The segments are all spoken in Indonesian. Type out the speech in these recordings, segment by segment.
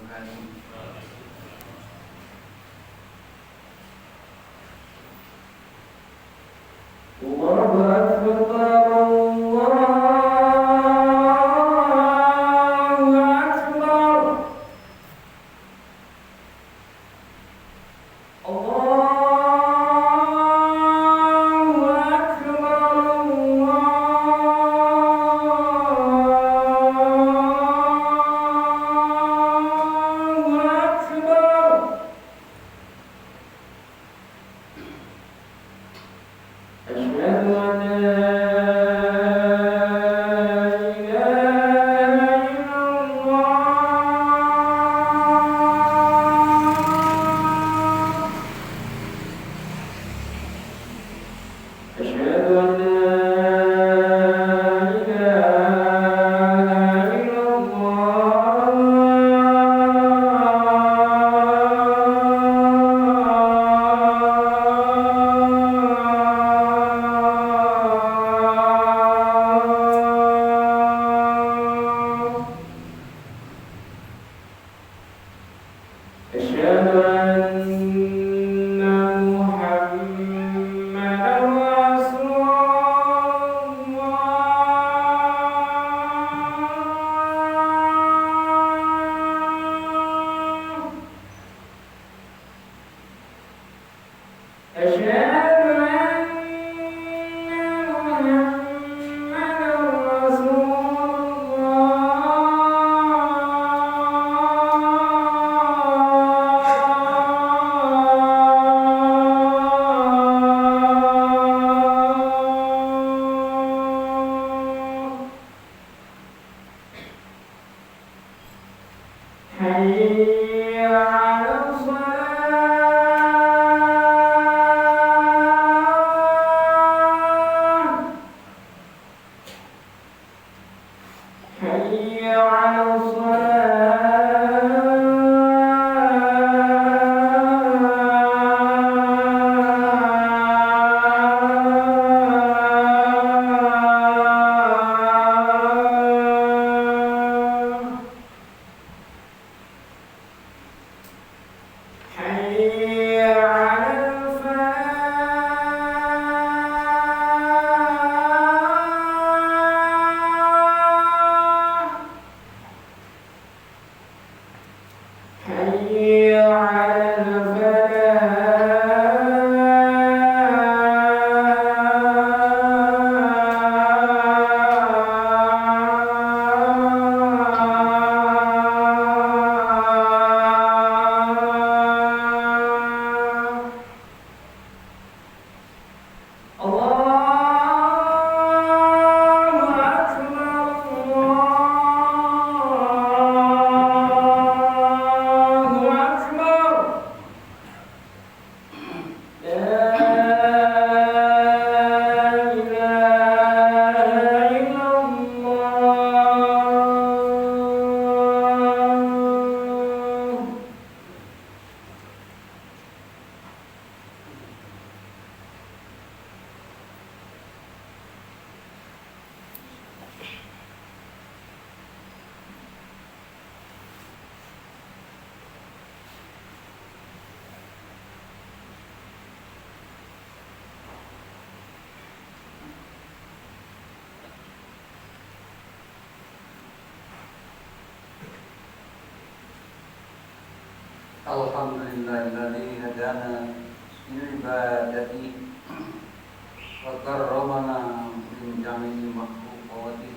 wabarakatuh. Alhamdulillahilladzi hadana li'ibadati wa karramana min jami'il makhluqati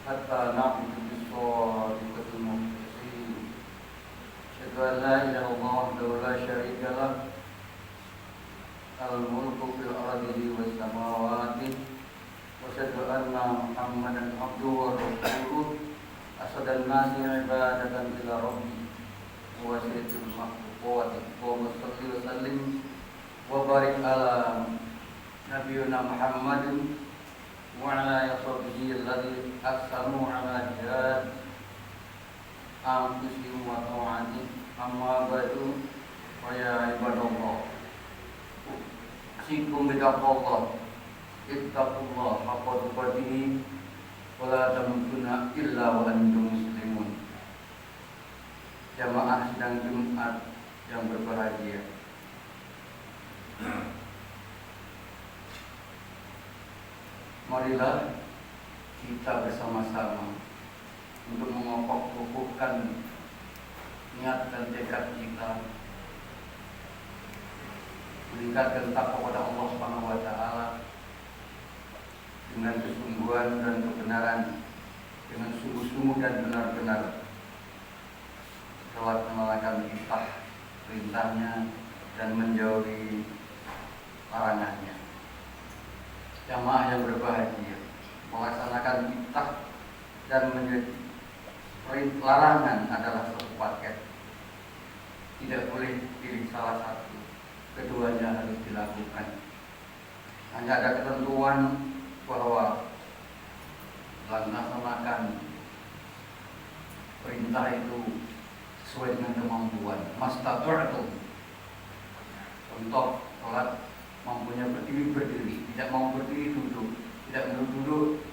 hatta na'budu bis-shadiqatil mukhlisin. Asyhadu an la ilaha illallah wahdahu la syarika lah, al-mulku fil ardi was samawati, wa asyhadu anna Muhammadan abduhu wa rasuluh, asadan nasi ibadatan ila rabbi wa sayyidul makhluqat. Wa salli wa sallim wa barik ala nabiyyina Muhammadin wa ala ashabihi alladzi ahsanu ala jihad anfusihim wa ta'ati. Amma ba'du, wa ya ibadallah, usikum bitaqwallah, ittaqullah haqqa tuqatih wa la tamutunna illa wa antum muslimun. jamaah sidang Jumat yang berbahagia. Marilah kita bersama-sama untuk mengokoh-kokohkan niat dan tekad kita, meningkatkan takwa kepada Allah Subhanahu wa taala dengan kesungguhan dan kebenaran, dengan sungguh-sungguh dan benar-benar telah melaksanakan perintahnya dan menjauhi larangannya. Jamaah yang berbahagia, melaksanakan perintah dan menjadi larangan adalah satu paket. Tidak boleh pilih salah satu, keduanya harus dilakukan. Hanya ada ketentuan bahwa melaksanakan perintah itu sesuai dengan kemampuan. Mastata'tum. Contoh, sholat mampunya berdiri, tidak mau berdiri duduk, tidak mau duduk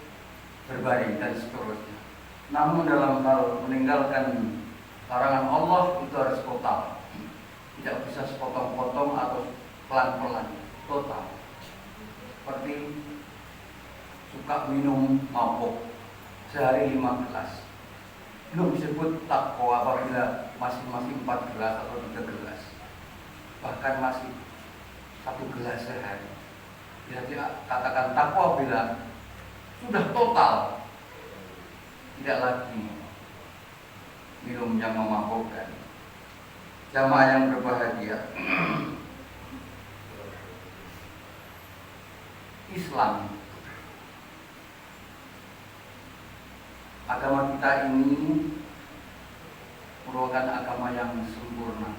berbaring dan seterusnya. Namun dalam hal meninggalkan larangan Allah itu harus total, tidak bisa sepotong-potong atau pelan-pelan, total. Seperti suka minum mabuk sehari 5 gelas, belum disebut takwa apabila masing-masing 4 gelas atau 3 gelas, bahkan masih 1 gelas sehari. Bila dikatakan takwa bila sudah total, tidak lagi minum yang memabukkan. Jamaah yang berbahagia, Islam, agama kita ini merupakan agama yang sempurna,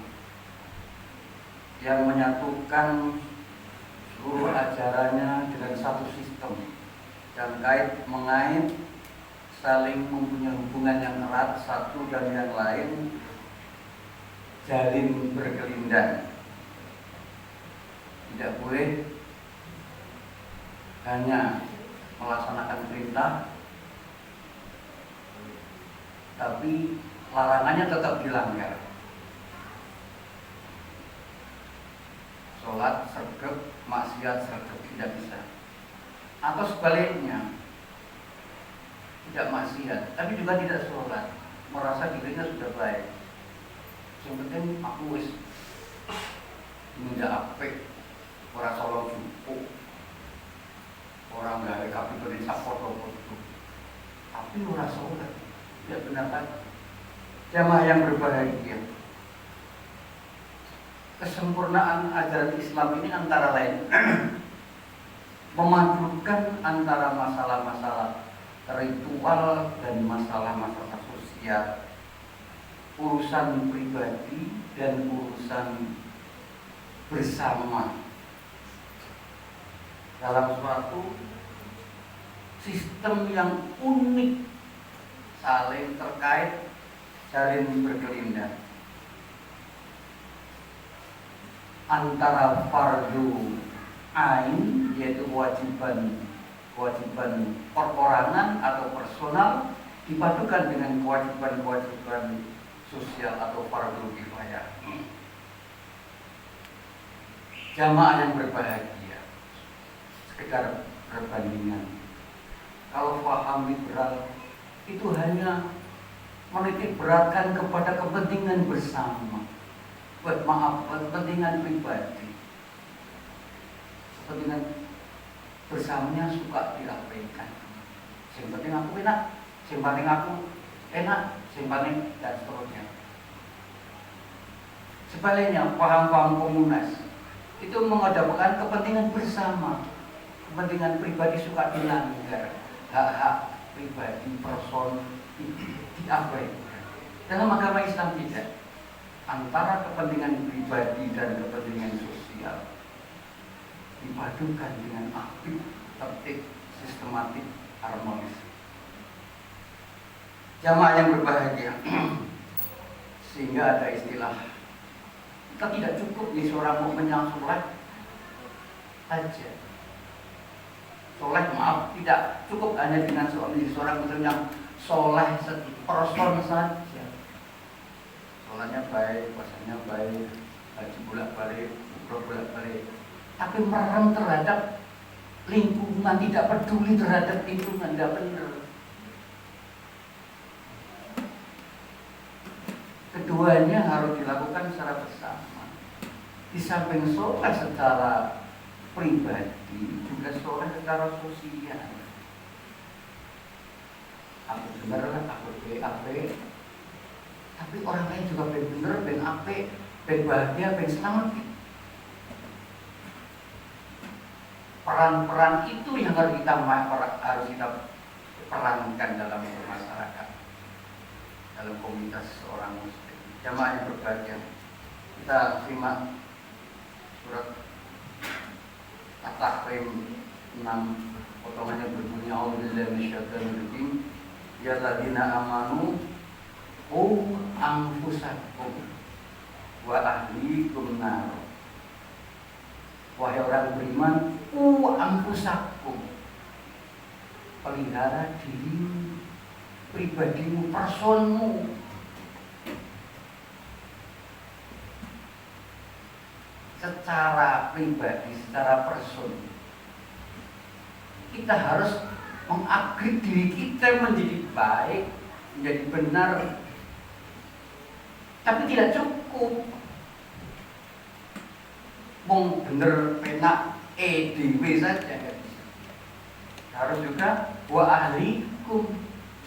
yang menyatukan seluruh ajarannya dengan satu sistem yang mengait, saling mempunyai hubungan yang erat satu dan yang lain, jalin berkelindan. Tidak boleh hanya melaksanakan perintah, tapi larangannya tetap dilanggar. Sholat sergap, maksiat sergap, tidak bisa. Atau sebaliknya, tidak maksiat, tapi juga tidak sholat, merasa dirinya sudah baik. Yang penting aku wis tidak apik, orang solong cukup, orang gawe kapito di sapoto-poto, tapi orang sholat, tidak benar lagi. Jamaah yang berbahagia, kesempurnaan ajaran Islam ini antara lain memadukan antara masalah-masalah ritual dan masalah-masalah sosial, urusan pribadi dan urusan bersama dalam suatu sistem yang unik, saling terkait, saling berkelindan. Antara fardu ain, yaitu kewajiban perorangan atau personal, dipadukan dengan kewajiban sosial atau fardu kifayah. Jamaah yang berbahagia, sekedar perbandingan. Kalau paham liberal itu hanya menitik beratkan kepada kepentingan bersama, kepentingan pribadi. Kepentingan bersamanya suka diabaikan. Yang penting aku enak, yang penting aku enak, yang penting dan seterusnya. Sebaliknya, paham-paham komunis itu mengedepankan kepentingan bersama, kepentingan pribadi suka dilanggar, hak-hak pribadi person diabaikan. Dalam agama Islam tidak. Antara kepentingan pribadi dan kepentingan sosial dipadukan dengan aktif, tertib, sistematik, harmonis. Jamaah yang berbahagia, sehingga ada istilah, kita tidak cukup nih seorang mukmin yang soleh aja. Soleh, maaf, tidak cukup hanya dengan seorang muslim yang soleh person saja. Sholat sholatnya baik, puasanya baik, haji bolak-balik, umroh bolak-balik, tapi merem terhadap lingkungan, tidak peduli terhadap lingkungan, tidak benar. Keduanya harus dilakukan secara bersama. Di samping sholat secara pribadi, juga sholat secara sosial. Aku bener, aku BAP, tapi orang lain juga bener, ben ape, ben bahagia, ben selamat. Peran-peran itu yang harus kita perankan dalam masyarakat, dalam komunitas orang muslim. Jamaah yang berbahagia, kita simak surat At-Tahrim 6, potongannya berbunyi A'udzubillahi minasyaitonir rajim. Ya alladzina amanu qu anfusakum wa ahlikum nar. Wahai orang beriman, qu anfusakum, pelihara dirimu, pribadimu, personmu. Secara pribadi, secara person, kita harus mengupgrade diri kita menjadi baik, menjadi benar. Tapi tidak cukup mau bener penak EDW saja, harus juga wa ahlikum,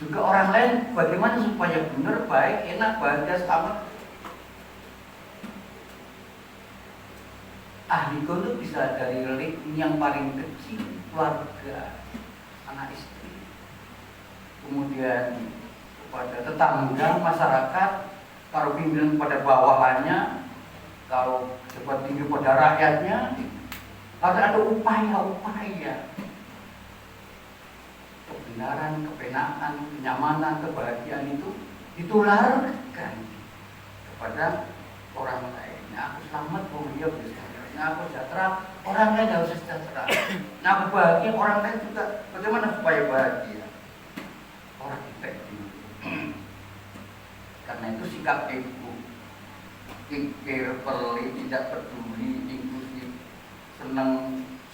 juga orang lain bagaimana supaya benar, baik, enak, bahagia, selamat. Ahlikum itu bisa dari yang paling kecil, keluarga, anak istri, kemudian kepada tetangga, masyarakat, kalau pimpinan pada bawahannya, kalau cepat tinggi pada rakyatnya. Harus ada upaya-upaya kebenaran, kebenaan, kenyamanan, kebahagiaan itu ditularkan kepada orang lain. Nah, aku selamat, dia bisa. Nah, aku sejahtera, orang lain harus sejahtera. Nah, aku bahagia, orang lain juga. Bagaimana supaya bahagia? Orang kita itu. Karena itu sikap ibu, pikir, pelit, tidak peduli, inklusif,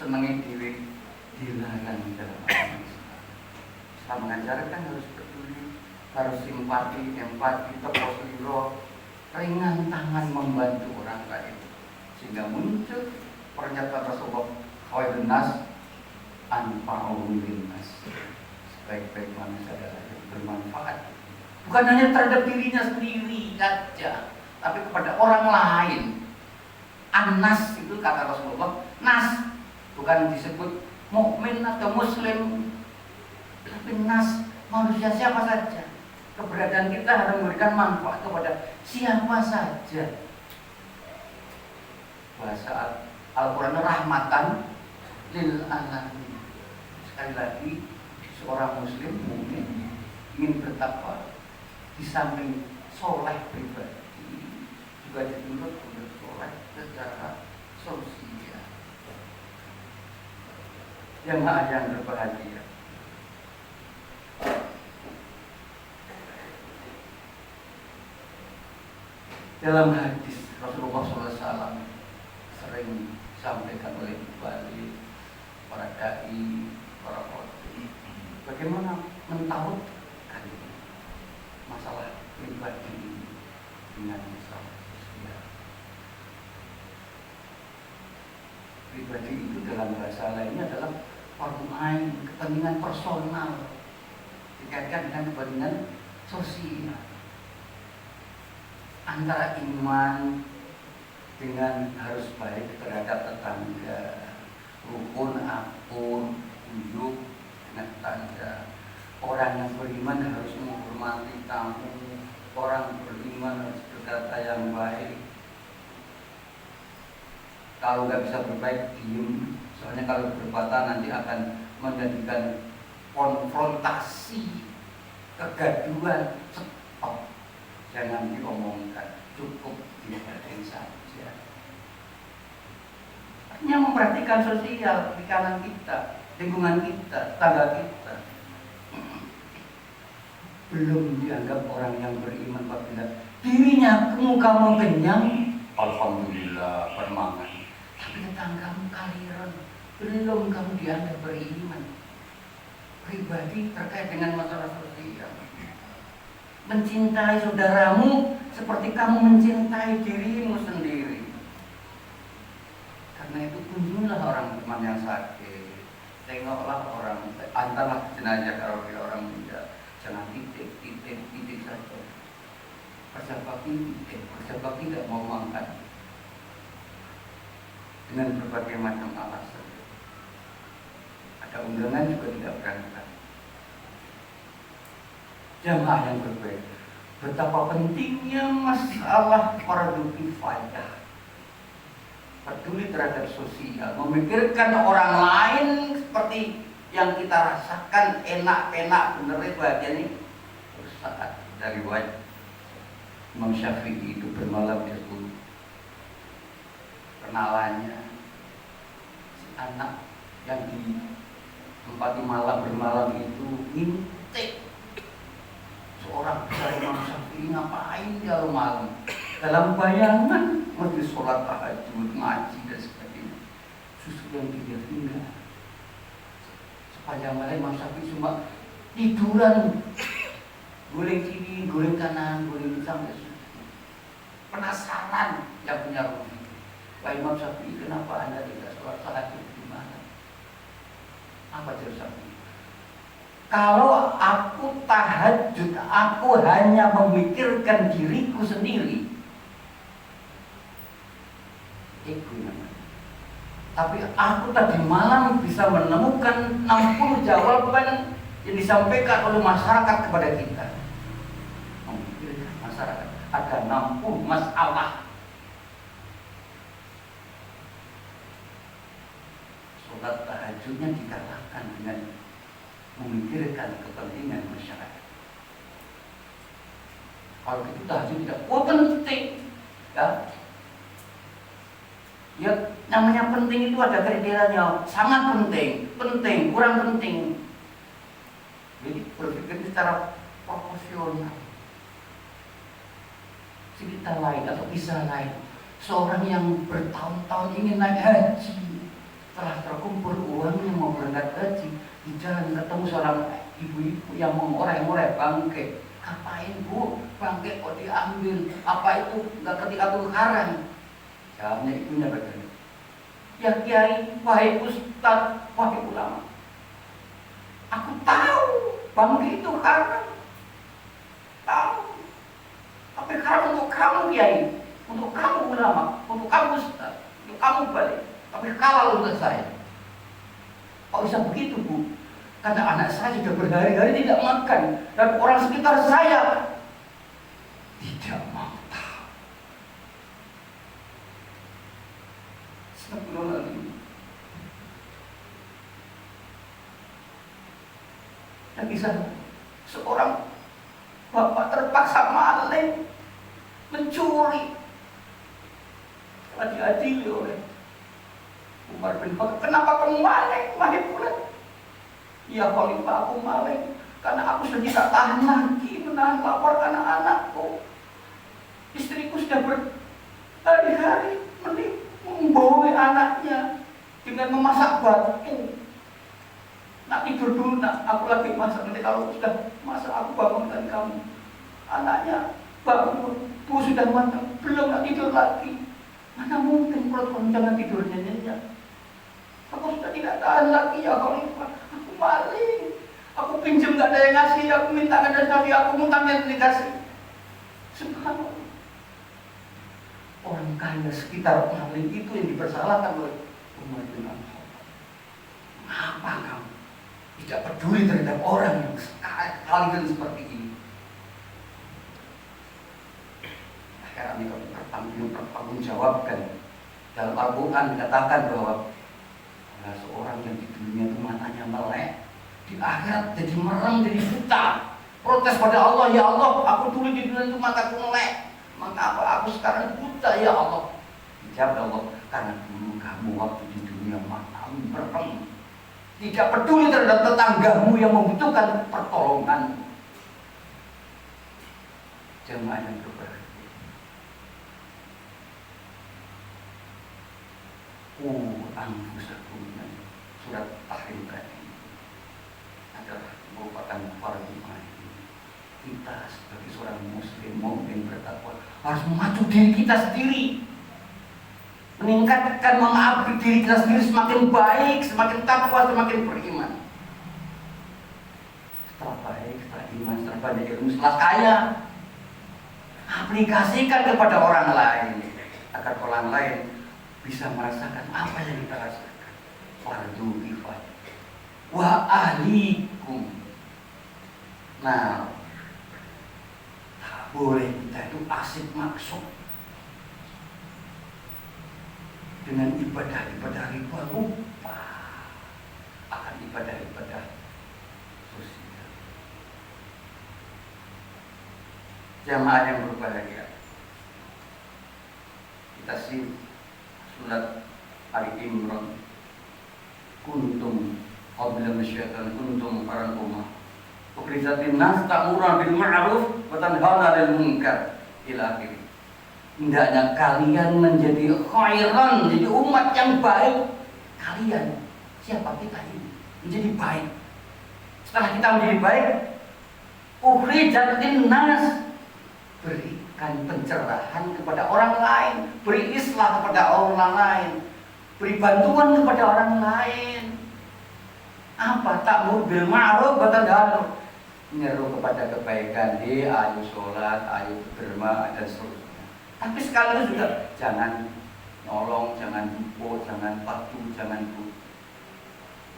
senengnya diri, dilarang dalam agama Islam. Islam mengajarkan harus peduli, harus simpati, empati, teposliro, ringan tangan membantu orang lain. Sehingga muncul pernyataan Rasulullah, khairun nas anfa'uhum linnas, sebaik-baik manusia adalah yang bermanfaat, bukan hanya terhadap dirinya sendiri saja, tapi kepada orang lain. An-nas itu kata Rasulullah, nas bukan disebut mukmin atau muslim, tapi nas, manusia siapa saja. Keberadaan kita harus memberikan manfaat kepada siapa saja. Bahasa Al-Quran rahmatan lil alamin. Sekali lagi, seorang muslim mukmin ingin bertakwa, di samping soleh pribadi juga dituntut untuk soleh secara sosial. Yang berbahagia, dalam hadis Rasulullah SAW sering disampaikan oleh Bali, para dai, para khotib, bagaimana mentauhidkan masalah pribadi dengan masalah sosial. Pribadi itu dalam bahasa lainnya adalah fardu ain, kepentingan personal, dikaitkan dengan kepentingan sosial. Antara iman dengan harus baik terhadap tetangga, rukun, akur, hidup dengan tetangga. Orang yang beriman harus menghormati tamu, orang beriman harus berkata yang baik. Kalau nggak bisa berbaik, diem. Soalnya kalau berkata nanti akan menjadikan konfrontasi, kegaduhan. Stop, jangan diomongkan, cukup diperhatikan saja. Artinya memperhatikan sosial di kanan kita, lingkungan kita, tetangga kita. Belum dianggap orang yang beriman apabila dirinya anakmu kamu kenyang, alhamdulillah permangan. Tapi tetanggamu kaliran, belum kamu dianggap beriman. Pribadi terkait dengan masalah sosial. Mencintai saudaramu seperti kamu mencintai dirimu sendiri. Karena itu kunjungilah orang teman yang sakit, tengoklah orang, antarlah jenazah kalau dia orang muda. Jangan titik saja. Pejabat tidak mau mengangkat dengan berbagai macam alasan. Ada undangan juga tidak berangkat. Jamaah yang berbeda. Betapa pentingnya masalah fardhu kifayah. Peduli terhadap sosial, memikirkan orang lain seperti yang kita rasakan enak-enak bener bahagia ini. Saat dari wajah Imam Syafi'i itu bermalam disebut kenalannya si anak yang di tempat bermalam itu intik seorang besar Imam Syafi'i ngapain dia malam dalam bayangan mesti sholat tahajud, ngaji dan sebagainya. Justru yang dia tinggal sepanjang malam Imam Syafi'i cuma tiduran, guling kiri, guling kanan, guling sampai penasaran yang punya rumah. Wah Imam Syafi'i, kenapa Anda tidak sholat tahajud di mana? Apa jawab Syafi'i? Kalau aku tahajud, aku hanya memikirkan diriku sendiri. Ego namanya. Tapi aku tadi malam bisa menemukan 60 jawaban yang disampaikan oleh masyarakat kepada kita. Memikirkan masyarakat ada 60 masalah. Sholat tahajudnya dikalahkan dengan memikirkan kepentingan masyarakat. Kalau itu tahajud tidak penting, ya. Ya, namanya penting itu ada kriterianya, sangat penting, kurang penting. Jadi berpikir secara proporsional. Cerita lain atau kisah lain, seorang yang bertahun-tahun ingin naik haji, telah terkumpul uangnya mau berangkat haji, di jalan ketemu seorang ibu-ibu yang mengorek-ngorek bangkai. Ngapain bu? Bangkai kok diambil? Apa itu? Nggak ketika itu haram. Jawabnya ibunya bagaimana? Ya kiai, wahai ustaz, wahai ulama, aku tahu bangkai itu haram. Tahu. Tapi haram untuk kamu kiai, untuk kamu ulama, untuk kamu ustaz, untuk kamu balik. Tapi kalau untuk saya, kok bisa begitu bu? Karena anak saya sudah berhari-hari tidak makan dan orang sekitar saya tidak mau tahu. Astagfirullahaladzim. Dan kisah seorang bapak terpaksa maling, mencuri, telah diadili oleh Umar bin Khattab. Kenapa kamu maling? Wahai bulan. Ya khalifah, aku maling karena aku sudah tidak tahan lagi menahan lapar anak-anakku. Istriku sudah berhari-hari membawa anaknya dengan memasak batu. Nak tidur dulu nak, aku lagi masak. Nanti kalau sudah masak aku bangunkan kamu. Anaknya bangun, bu sudah matang, belum nak tidur lagi. Mana mungkin perut kamu jangan tidur nyenyak. Aku sudah tidak tahan lagi ya khalifah. Aku maling. Aku pinjam gak ada yang ngasih. Aku minta gak ada yang ngasih. Aku minta yang dikasih. Subhanallah. Orang kaya sekitar maling itu yang dipersalahkan oleh Umar bin Khattab. Mengapa kamu tidak peduli terhadap orang yang kalian seperti ini? Akhirnya kami bertanggungjawabkan. Dalam Al-Quran dikatakan bahwa seorang yang di dunia itu matanya melek, di akhirat jadi merem, jadi buta. Protes pada Allah, ya Allah, aku dulu di dunia itu mataku melek, mengapa aku sekarang buta ya Allah? Dijawab Allah, karena dulu kamu waktu di dunia matamu merem, tidak peduli terhadap tetanggamu yang membutuhkan pertolongan. Jemaah yang berbahagia, anfusakum. Surat Tahrim tadi adalah merupakan fardu ain. Kita sebagai seorang muslim mukmin bertakwa harus memacu diri kita sendiri, meningkatkan mengabdi diri kita sendiri semakin baik, semakin takwa, semakin beriman. Setelah baik, setelah iman, setelah banyak ilmu, setelah kaya, aplikasikan kepada orang lain agar orang lain bisa merasakan apa yang kita rasakan. Fardu kifayah wa ahlikum. Nah, tak boleh kita itu asik maksud dengan ibadah-ibadah riba, lupa akan ibadah-ibadah sosial. Jamaah yang berbahagia, kita sih surat Ali Imran, kuntum qabla masyaitan kuntum para ummah ukhrijatin nas ta'muruna bil ma'ruf wa tanhauna 'anil munkar ila akhir. Hendaknya kalian menjadi khairan, menjadi umat yang baik. Kalian, siapa kita ini? Menjadi baik. Setelah kita menjadi baik, ukhrijatin nas, berikan pencerahan kepada orang lain, beri islah kepada orang lain, beri bantuan kepada orang lain. Apa? Ta'mur bil ma'ruf wa tanha, menyeru kepada kebaikan, ayo sholat, ayo berderma, dan seterusnya. Tapi sekaligus juga jangan nolong, jangan dupo, jangan patuh, jangan bu.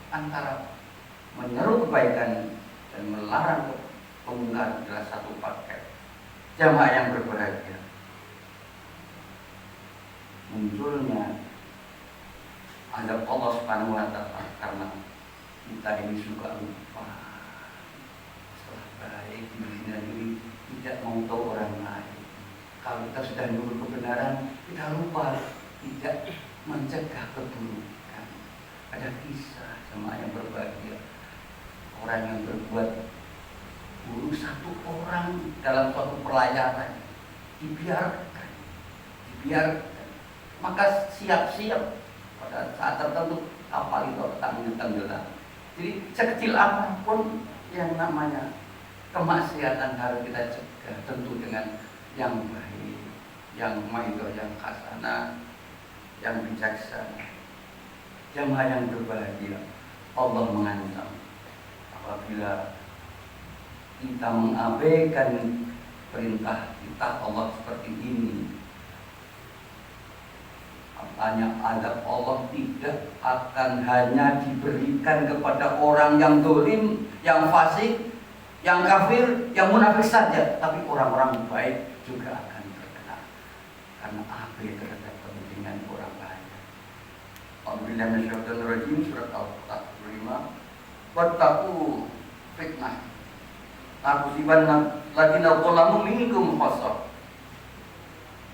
Antara menyeru kebaikan dan melarang kemungkaran adalah satu paket. Jamaah yang berbahagia, munculnya azab Allah Subhanahu wa ta'ala karena kita ini suka lupa. Setelah baik diri tidak mau tahu orang lain. Kalau kita sudah nurut kebenaran, kita lupa tidak mencegah keburukan. Ada kisah jamaah yang berbahagia, orang yang berbuat buruk satu orang dalam suatu pelayaran dibiarkan, maka siap-siap pada saat tertentu kapal itu akan tenggelam. Jadi sekecil apapun yang namanya kemaksiatan harus kita cegah, tentu dengan yang baik, yang maido, yang hasanah, yang bijaksana. Jamaah yang berbahagia, Allah mengancam apabila kita mengabaikan perintah kita Allah seperti ini. Katanya azab Allah tidak akan hanya diberikan kepada orang yang dolim, yang fasik, yang kafir, yang munafik saja, tapi orang-orang baik juga akan terkena karena abai terhadap kepentingan orang lain. Alhamdulillah minasyaitonir rajim, surat Al-Fatah 5. Wattaqu fitnah Akusibanna ladina qalamu minkum khasar.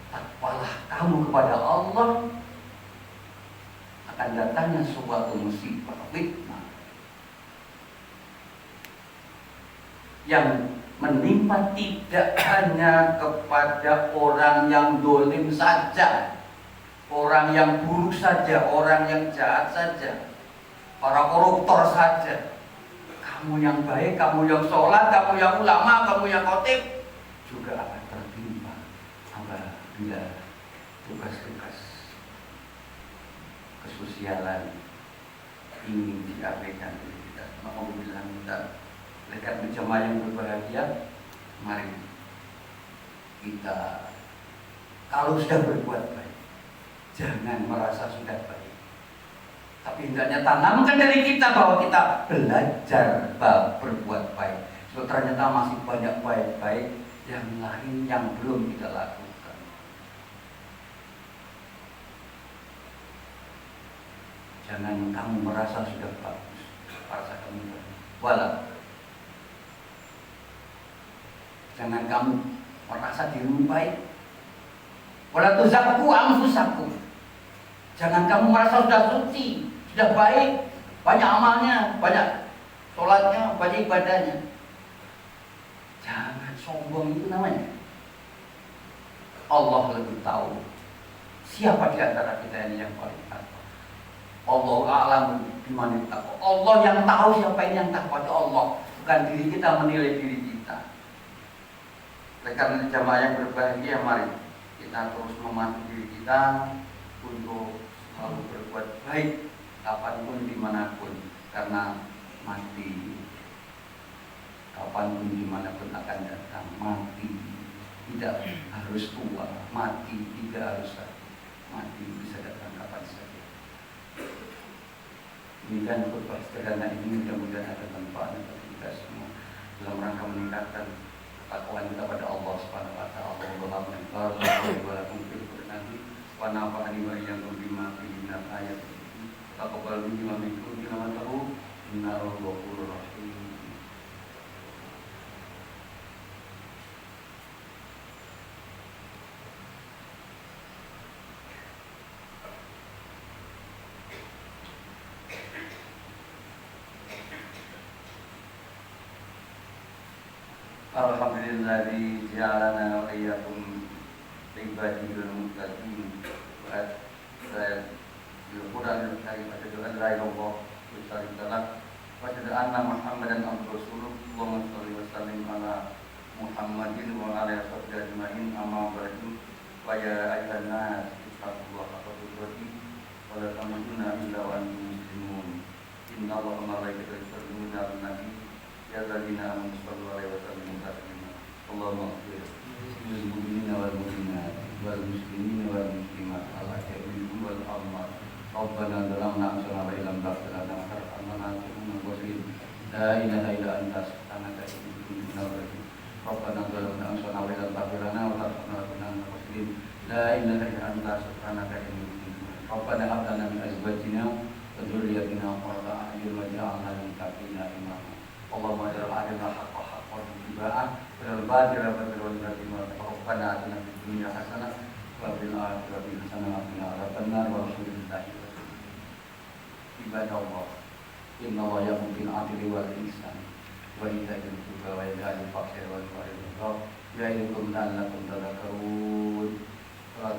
Takwalah kamu kepada Allah, akan datangnya suatu musibah, fitnah yang menimpa tidak hanya kepada orang yang dolim saja, orang yang buruk saja, orang yang jahat saja, para koruptor saja. Kamu yang baik, kamu yang sholat, kamu yang ulama, kamu yang khotib juga akan tertimpa apabila tugas-tugas kesosialan ini diabaikan oleh kita. Alhamdulillah, kita dekat jamaah yang berbahagia. Mari kita, kalau sudah berbuat baik, jangan merasa sudah baik, tapi hendaknya tanamkan dari kita bahwa kita belajar berbuat baik. So, ternyata masih banyak baik-baik yang lain yang belum kita lakukan. Jangan kamu merasa sudah bagus, merasa kamu baik. Walau jangan kamu merasa dirimu baik. Wala tuzakku anfusakum. Jangan kamu merasa sudah suci, sudah baik, banyak amalnya, banyak sholatnya, banyak ibadahnya. Jangan sombong, itu namanya. Allah lebih tahu siapa di antara kita ini yang paling takwa. Allah a'lam biman ittaqwa. Allah yang tahu siapa ini yang takwa itu Allah, bukan diri kita menilai diri kita. Oleh karena jamaah yang berbahagia, mari kita terus memandu diri kita untuk selalu berbuat baik kapanpun dimanapun, karena mati kapanpun dimanapun akan datang. Mati tidak harus tua, mati tidak harus sakit, mati bisa datang kapan saja. Demikian khutbah sederhana ini, mudah-mudahan ada manfaat bagi kita semua dalam rangka meningkatkan ketakwaan kita pada Allah Subhanahu wa taala. Allahumma walakum fil qur'ani wa nafa'ani wa iyyakum bima fihi min ayat. Taqabbal minni wa minkum innahu ghafurur rahim. Alhamdulillahi ja'alana wa iyyakum ibadil muttaqin. Wa Al-Qur'an al-Karim asyhadu la ilaha illallah wa asyhadu anna Muhammadan abduhu rasuluh. Allahumma shalli wa sallim ala Muhammadin wa ala sahbihi ajmain. Amma ba'du. Wa ya ayyuhan nas ittaqullaha haqqa tuqatih wa la tamutunna illa wa antum muslimun. Innallaha wa malaikatahu yusholluna 'alan nabi. Ya alladzina amanu shallu 'alaihi wa sallimu taslima. Allahumma ighfir lil mu'minina wal mu'minat wal muslimina wal muslimat al-ahya'i minhum wal amwat. Rabbana zalamna anfusana wa illam taghfir lana wa tarhamna lanakunanna minal khasirin. La ilaha illa anta subhanaka inni kuntu minadh dhalimin. Rabbana zalamna anfusana wa illam taghfir lana wa tarhamna lanakunanna minal khasirin. La ilaha illa anta subhanaka inni kuntu minadh dhalimin. Rabbana hab lana min azwajina wa dhurriyyatina qurrata a'yun waj'alna lil muttaqina imama. Allahumma ja'al arina haqqa haqqan ittiba'ah wal batila batilan wa taqabbal atina fid dunya hasanah wa fil akhirati hasanah wa qina adzabannar. Wa rasulillahi ibadallah, inna Allah ya'muru bil 'adli wal ihsan wa ita'i dzil qurba wa yanha 'anil fahsya'i wal munkari wal baghi ya'idukum la'allakum tadhakkarun. Wa